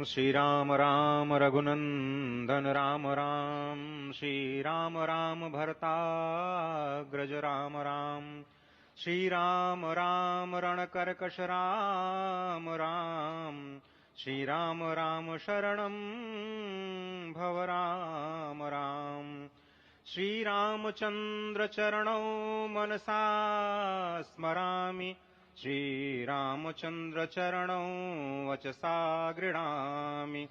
श्री राम राम रघुनंदन राम राम, श्री राम राम भरताग्रज राम राम, श्री राम राम रणकर्कश राम राम, श्री राम राम शरणं भव राम राम। श्री रामचंद्र चरणौ मनसा स्मरामि, श्री रामचंद्र चरणौ वचसा गृह्णामि,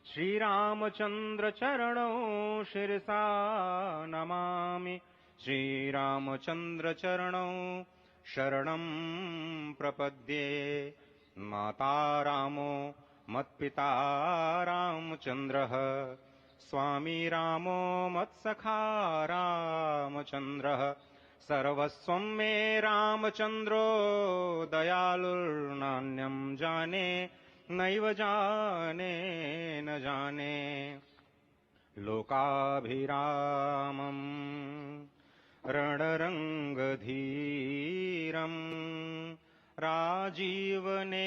श्री रामचंद्र चरणौ शिरसा नमामि, श्री रामचंद्र चरणौ शरणं प्रपद्ये। माता रामो मत्पिता रामचंद्रः, स्वामी रामो मत्सखा रामचंद्रः, सर्वस्वं मे रामचंद्रो दयालुर्नान्यं जाने नैव जाने न जाने। लोकाभिरामं रणरंगधीरं राजीवनेत्रं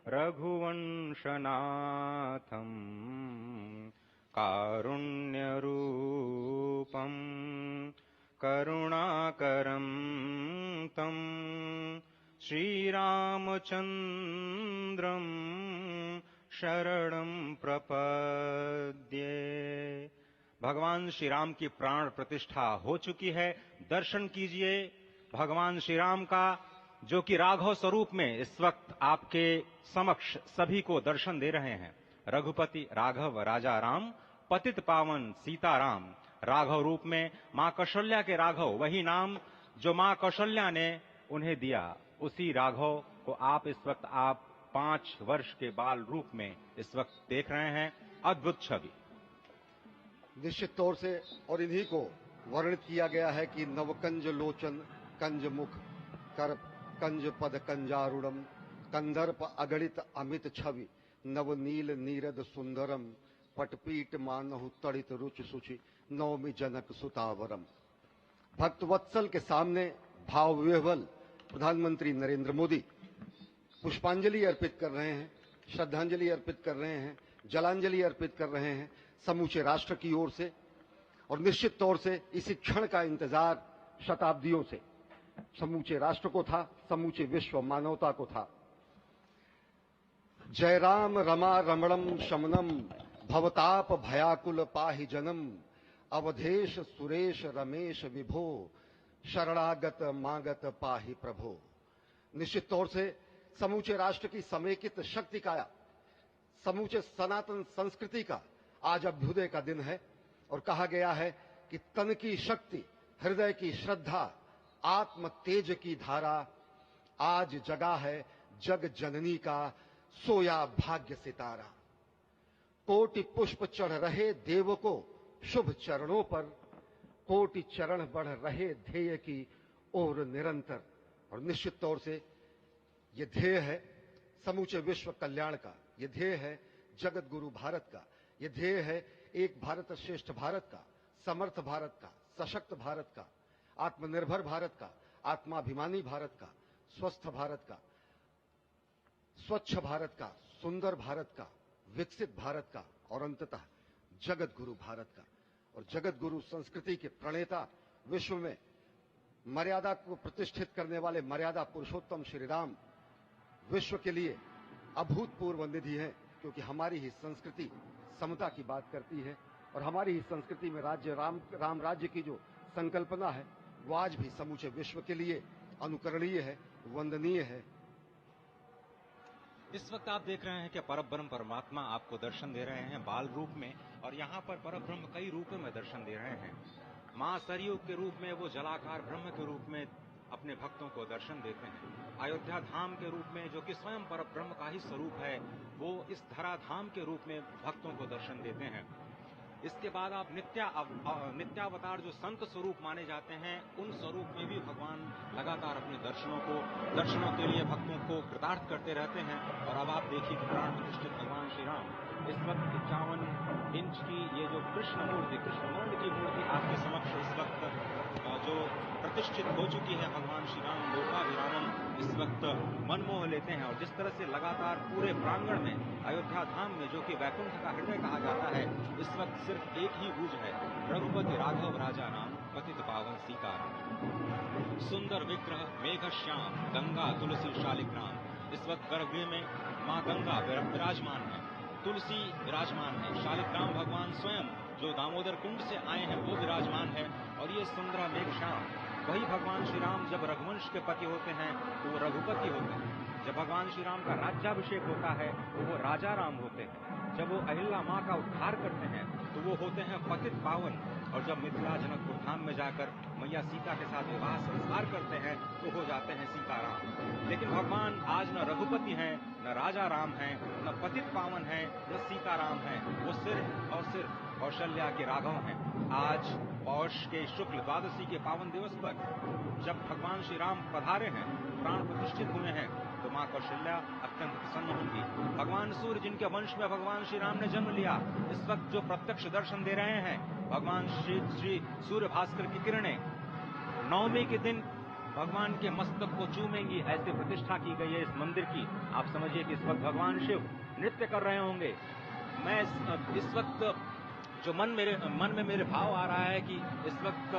रघुवंशनाथं, कारुण्यरूपं करुणाकरं तं श्रीरामचन्द्रं शरणं प्रपद्ये। भगवान श्री राम की प्राण प्रतिष्ठा हो चुकी है। दर्शन कीजिए भगवान श्री राम का, जो कि राघव स्वरूप में इस वक्त आपके समक्ष सभी को दर्शन दे रहे हैं। रघुपति राघव राजा राम, पतित पावन सीताराम। राघव रूप में मां कौशल्या के राघव, वही नाम जो मां कौशल्या ने उन्हें दिया, उसी राघव को आप इस वक्त 5 वर्ष के बाल रूप में इस वक्त देख रहे हैं। अद्भुत छवि। निश्चित तौर से और इन्हीं को वर्णित किया गया है कि नवकंज लोचन कंज मुख कर कंज पद कंजारुणम, कंदर्प अगणित अमित छवि नवनील नीरद सुंदरम, पटपीट मानहु तड़ित रुचि सुचि नवमी जनक सुतावरम। भक्तवत्सल के सामने भाव विह्वल प्रधानमंत्री नरेंद्र मोदी पुष्पांजलि अर्पित कर रहे हैं, श्रद्धांजलि अर्पित कर रहे हैं, जलांजलि अर्पित कर रहे हैं समूचे राष्ट्र की ओर से। और निश्चित तौर से इसी क्षण का इंतजार शताब्दियों से समूचे राष्ट्र को था, समूचे विश्व मानवता को था। जय राम रमा रमणम शमनम, भवताप भयाकुल पाहि जनम, अवधेश सुरेश रमेश विभो, शरणागत मागत पाहि प्रभो। निश्चित तौर से समूचे राष्ट्र की समेकित शक्ति का, समूचे सनातन संस्कृति का आज अभ्युदय का दिन है। और कहा गया है कि तन की शक्ति, हृदय की श्रद्धा, आत्म तेज की धारा आज जगा है जग जननी का सोया भाग्य सितारा। कोटि पुष्प चढ़ रहे देव को शुभ चरणों पर, कोटि चरण बढ़ रहे ध्येय की ओर निरंतर। और निश्चित तौर से ये ध्येय है समूचे विश्व कल्याण का, ये ध्येय है जगत गुरु भारत का, ये ध्येय है एक भारत श्रेष्ठ भारत का, समर्थ भारत का, सशक्त भारत का, आत्मनिर्भर भारत का, आत्माभिमानी भारत का, स्वस्थ भारत का, स्वच्छ भारत का, सुंदर भारत का, विकसित भारत का और अंततः जगत गुरु भारत का। और जगत गुरु संस्कृति के प्रणेता, विश्व में मर्यादा को प्रतिष्ठित करने वाले मर्यादा पुरुषोत्तम श्री राम विश्व के लिए अभूतपूर्व निधि है, क्योंकि हमारी ही संस्कृति समता की बात करती है और हमारी ही संस्कृति में राज्य राम राज्य की जो संकल्पना है वो आज भी समूचे विश्व के लिए अनुकरणीय है, वंदनीय है। इस वक्त आप देख रहे हैं कि परब्रह्म परमात्मा आपको दर्शन दे रहे हैं बाल रूप में, और यहाँ पर परब्रह्म कई रूपों में दर्शन दे रहे हैं। मां सरयू के रूप में वो जलाकार ब्रह्म के रूप में अपने भक्तों को दर्शन देते हैं। अयोध्या धाम के रूप में, जो कि स्वयं परब्रह्म का ही स्वरूप है, वो इस धरा धाम के रूप में भक्तों को दर्शन देते हैं। इसके बाद आप नित्यावतार जो संत स्वरूप माने जाते हैं, उन स्वरूप में भी भगवान लगातार अपने दर्शनों के लिए भक्तों को कृतार्थ करते रहते हैं। और अब आप देखिए कि प्राण प्रतिष्ठित भगवान श्री राम इस वक्त 51 इंच की ये जो कृष्ण वर्ण की मूर्ति आपके समक्ष इस वक्त जो प्रतिष्ठित हो चुकी है भगवान श्री राम लोकाभिरामम, इस वक्त मन मोह लेते हैं। और जिस तरह से लगातार पूरे प्रांगण में अयोध्या धाम में, जो कि वैकुंठ का हृदय कहा जाता है, इस वक्त सिर्फ एक ही गूंज है, रघुपति राघव राजा राम, पतित पावन सीताराम। सुंदर विग्रह मेघ श्याम, गंगा तुलसी शालिग्राम। इस वक्त गर्भगृह में माँ गंगा विराजमान है, तुलसी विराजमान है, शालिग्राम भगवान स्वयं जो दामोदर कुंड से आए हैं वो विराजमान है। और ये सुंदर मेघ श्याम, वही भगवान श्री राम जब रघुवंश के पति होते हैं तो वो रघुपति होते हैं। जब भगवान श्री राम का राज्याभिषेक होता है तो वो राजा राम होते हैं। जब वो अहिल्या माँ का उद्धार करते हैं तो वो होते हैं पतित पावन। और जब मिथिला जनकपुर धाम में जाकर मैया सीता के साथ विवाह संस्कार करते हैं तो हो जाते हैं सीताराम। लेकिन भगवान आज न रघुपति हैं, न राजा राम हैं, न पतित पावन हैं, न सीताराम हैं। वो सिर्फ और सिर्फ कौशल्या के राघव हैं। आज पौष के शुक्ल द्वादशी के पावन दिवस पर जब भगवान श्री राम पधारे हैं, प्राण प्रतिष्ठित हुए हैं, तो माँ कौशल्या अत्यंत प्रसन्न होंगी। भगवान सूर्य जिनके वंश में भगवान श्री राम ने जन्म लिया, इस वक्त जो प्रत्यक्ष दर्शन दे रहे हैं, भगवान श्री सूर्य भास्कर की किरणें नवमी के दिन भगवान के मस्तक को चूमेंगी, ऐसे प्रतिष्ठा की गई है इस मंदिर की। आप समझिए कि इस वक्त भगवान शिव नृत्य कर रहे होंगे। मैं इस वक्त जो मन में मेरे भाव आ रहा है कि इस वक्त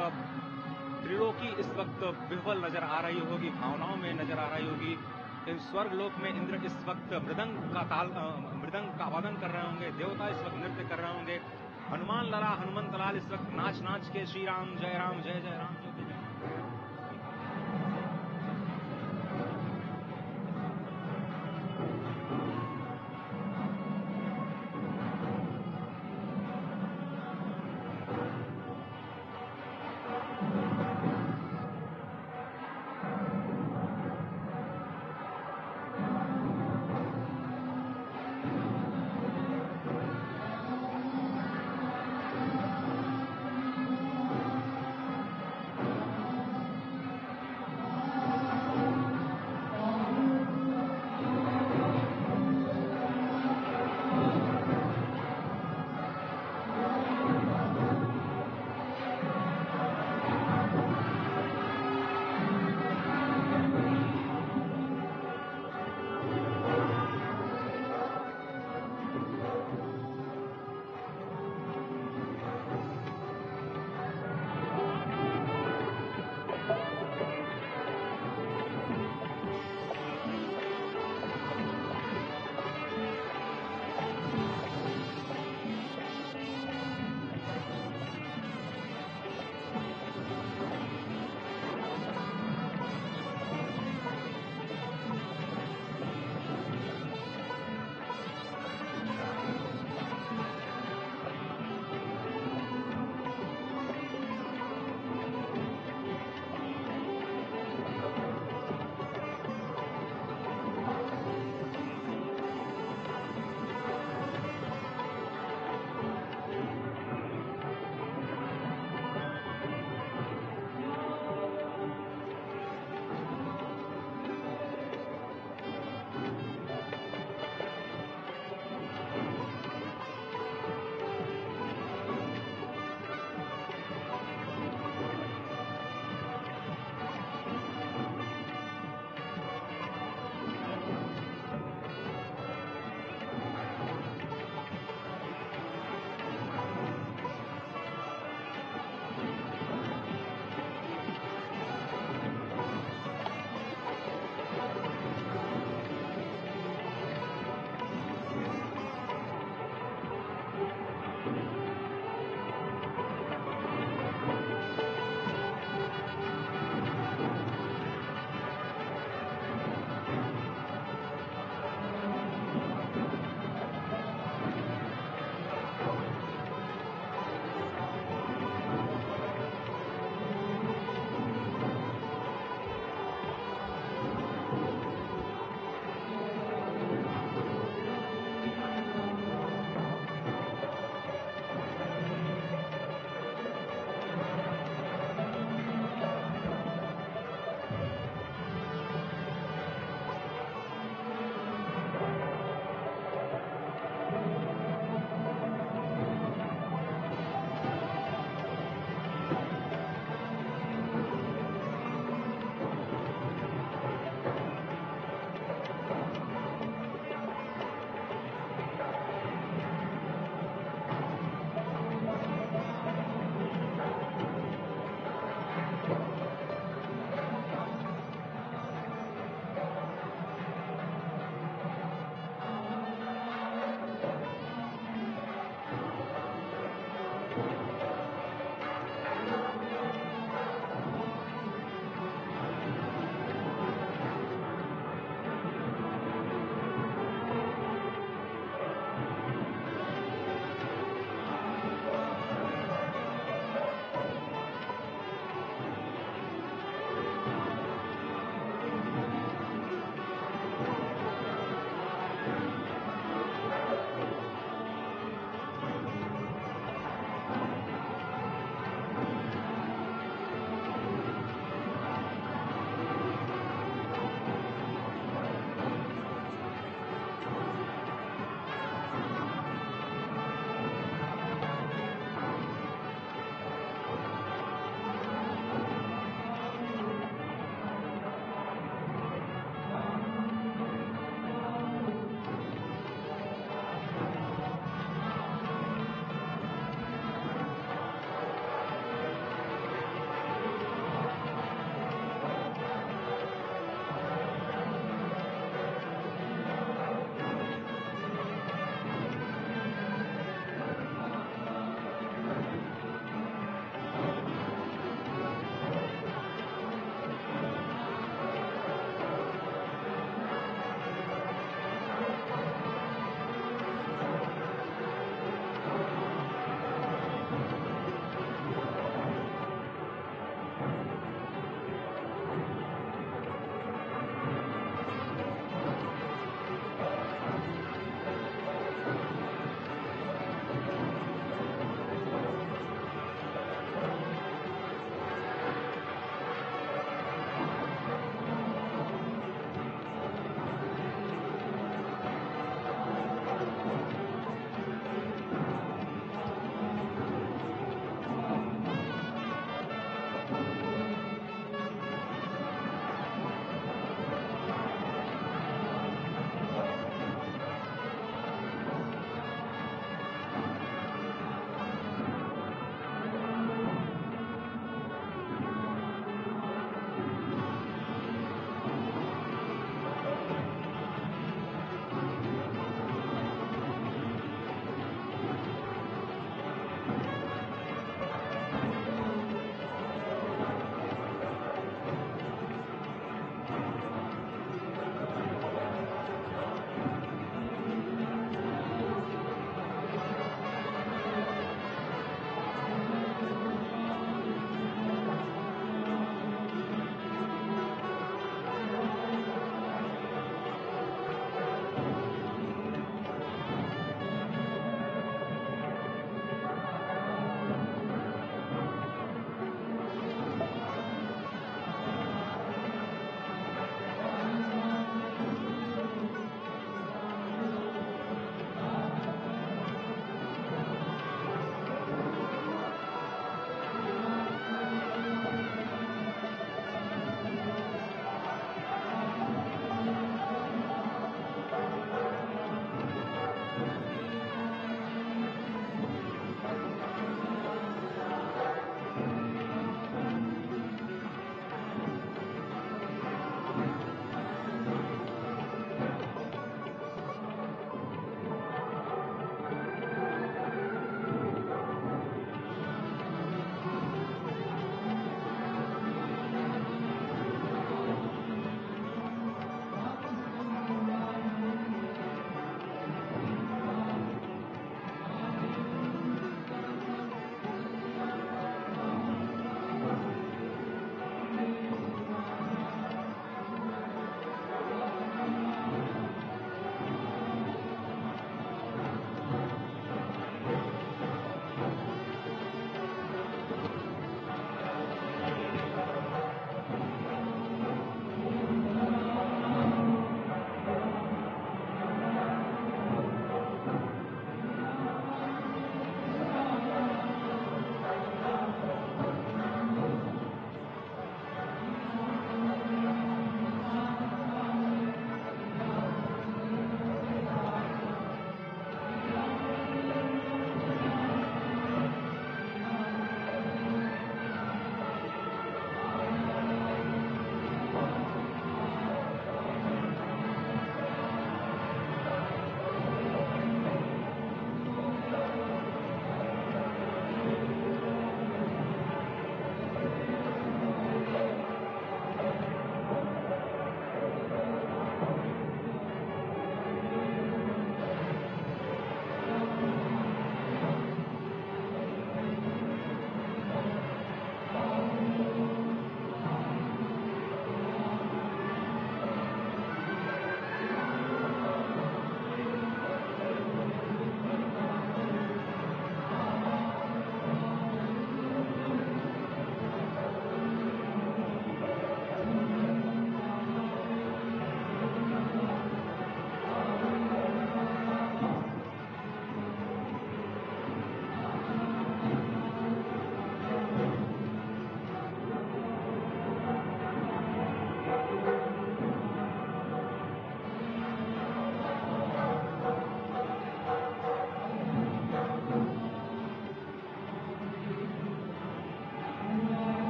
त्रिलोकी इस वक्त विह्वल नजर आ रही होगी, भावनाओं में नजर आ रही होगी। स्वर्ग लोक में इंद्र इस वक्त मृदंग का वादन कर रहे होंगे, देवता इस वक्त नृत्य कर रहे होंगे, हनुमान लला हनुमंत लाल इस वक्त नाच नाच के श्री राम जय जय राम